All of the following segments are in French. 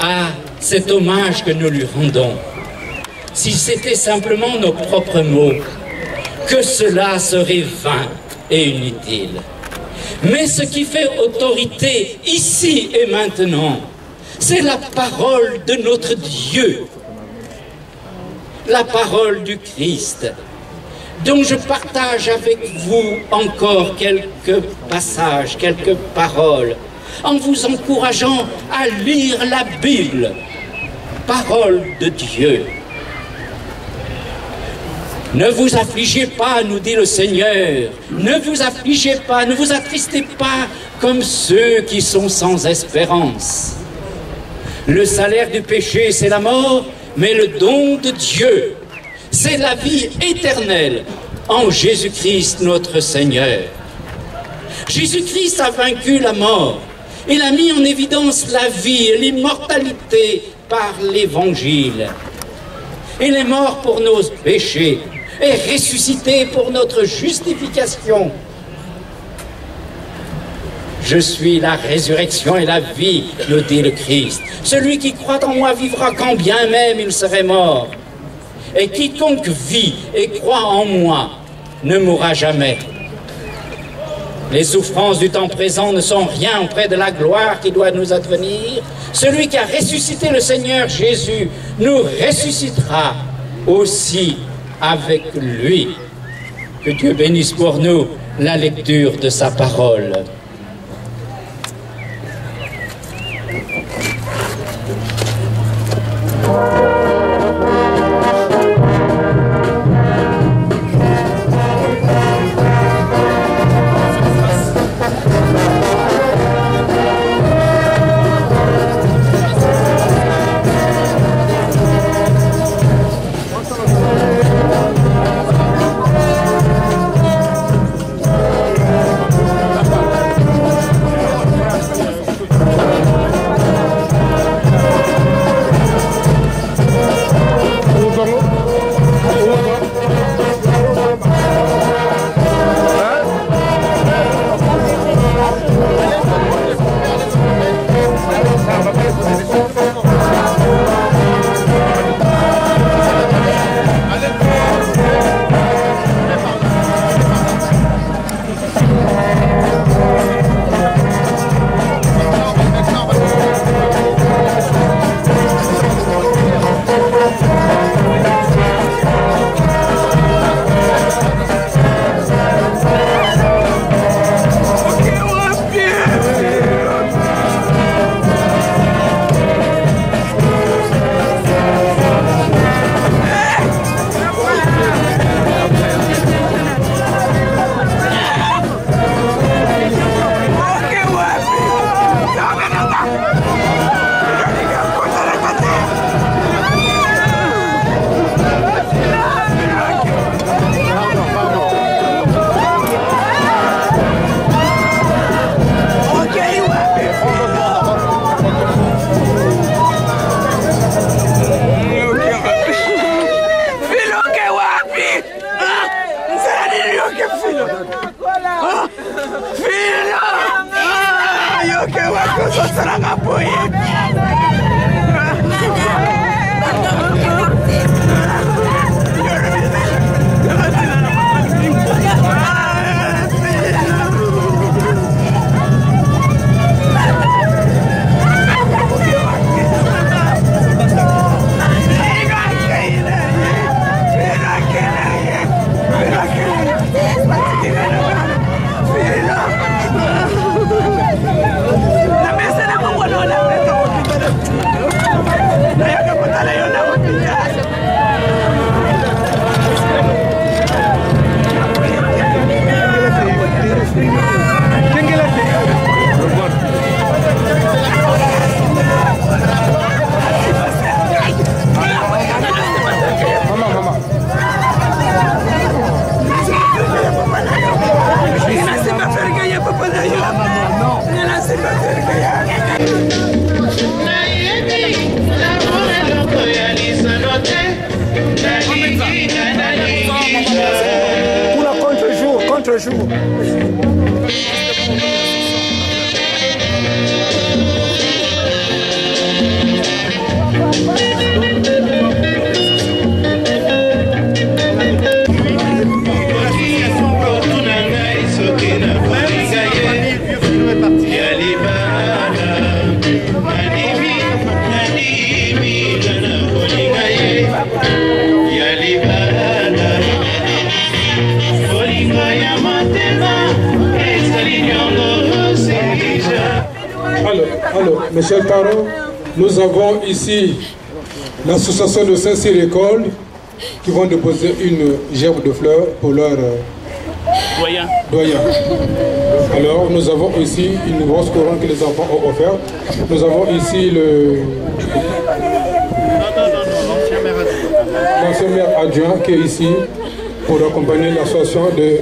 Ah, cet hommage que nous lui rendons. Si c'était simplement nos propres mots, que cela serait vain et inutile. Mais ce qui fait autorité ici et maintenant, c'est la parole de notre Dieu, la parole du Christ, dont je partage avec vous encore quelques passages, quelques paroles, en vous encourageant à lire la Bible, parole de Dieu. Ne vous affligez pas, nous dit le Seigneur, ne vous affligez pas, ne vous attristez pas comme ceux qui sont sans espérance. Le salaire du péché, c'est la mort, mais le don de Dieu, c'est la vie éternelle en Jésus-Christ notre Seigneur. Jésus-Christ a vaincu la mort. Il a mis en évidence la vie et l'immortalité par l'Évangile. Il est mort pour nos péchés et ressuscité pour notre justification. Je suis la résurrection et la vie, nous dit le Christ. Celui qui croit en moi vivra quand bien même il serait mort. Et quiconque vit et croit en moi ne mourra jamais. Les souffrances du temps présent ne sont rien auprès de la gloire qui doit nous advenir. Celui qui a ressuscité le Seigneur Jésus nous ressuscitera aussi avec lui. Que Dieu bénisse pour nous la lecture de sa parole. contre-jour. Alors, mes chers parents, nous avons ici l'association de Saint-Cyr-École qui vont déposer une gerbe de fleurs pour leur doyen. Alors, nous avons ici une grosse couronne que les enfants ont offerte. Nous avons ici l'ancien maire adjoint qui est ici pour accompagner l'association de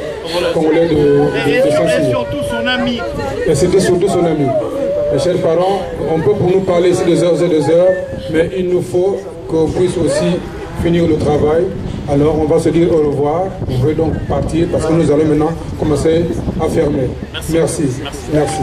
Congolais de Saint-Cyr. Et surtout son ami. Et c'était surtout son ami. Mes chers parents, on peut pour nous parler ici des heures et des heures, mais il nous faut qu'on puisse aussi finir le travail. Alors on va se dire au revoir. Vous pouvez donc partir parce que nous allons maintenant commencer à fermer. Merci. Merci.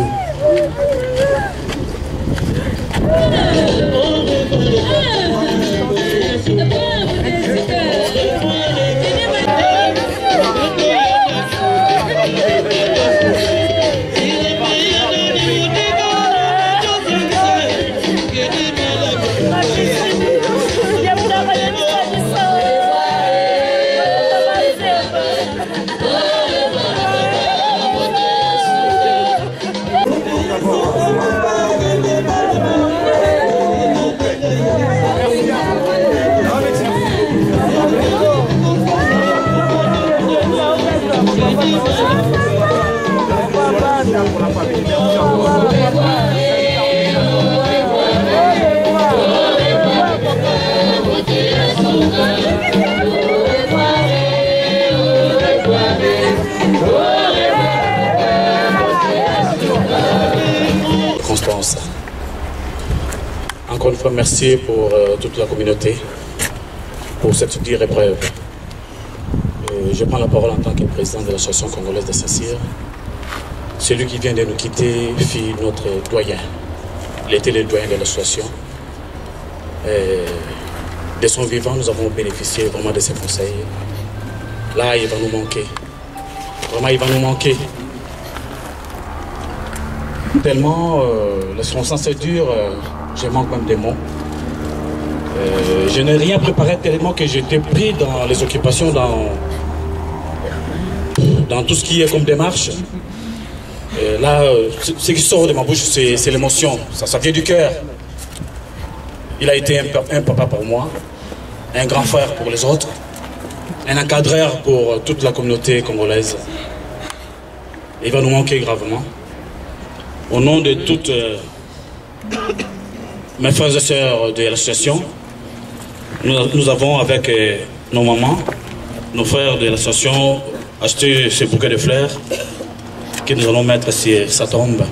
Constance, encore une fois merci pour toute la communauté pour cette dure épreuve. Je prends la parole en tant que président de l'association congolaise de Saint-Cyr. Celui qui vient de nous quitter fut notre doyen. Il était le doyen de l'association. De son vivant, nous avons bénéficié vraiment de ses conseils. Là, il va nous manquer. Vraiment, il va nous manquer. Tellement la circonstance est dure, je manque même des mots. Je n'ai rien préparé tellement que j'étais pris dans les occupations, dans tout ce qui est comme démarche. Là, ce qui sort de ma bouche, c'est l'émotion, ça vient du cœur. Il a été un papa pour moi, un grand frère pour les autres, un encadreur pour toute la communauté congolaise. Il va nous manquer gravement. Au nom de toutes mes frères et sœurs de l'association, nous avons avec nos mamans, nos frères de l'association, acheté ce bouquet de fleurs que nous allons mettre sur sa tombe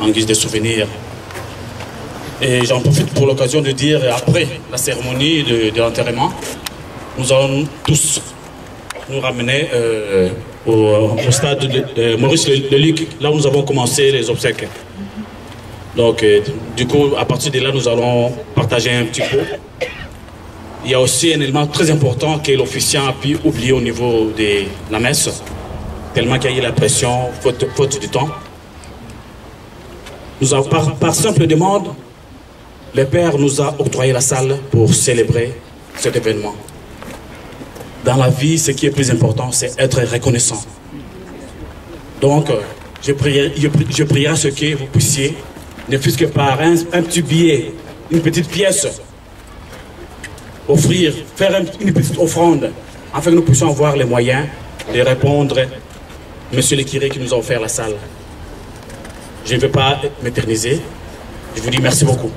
en guise de souvenir. Et j'en profite pour l'occasion de dire, après la cérémonie de l'enterrement, nous allons tous nous ramener au stade de Maurice Leluc, là où nous avons commencé les obsèques. Donc, du coup, à partir de là, nous allons partager un petit peu. Il y a aussi un élément très important que l'officiant a pu oublier au niveau de la messe, tellement qu'il y a eu la pression, faute du temps. Nous avons, par simple demande, le Père nous a octroyé la salle pour célébrer cet événement. Dans la vie, ce qui est plus important, c'est être reconnaissant. Donc, je prierai à ce que vous puissiez, ne fût-ce que par un petit billet, une petite pièce, offrir, faire une petite offrande, afin que nous puissions avoir les moyens de répondre à M. le curé qui nous a offert la salle. Je ne veux pas m'éterniser. Je vous dis merci beaucoup.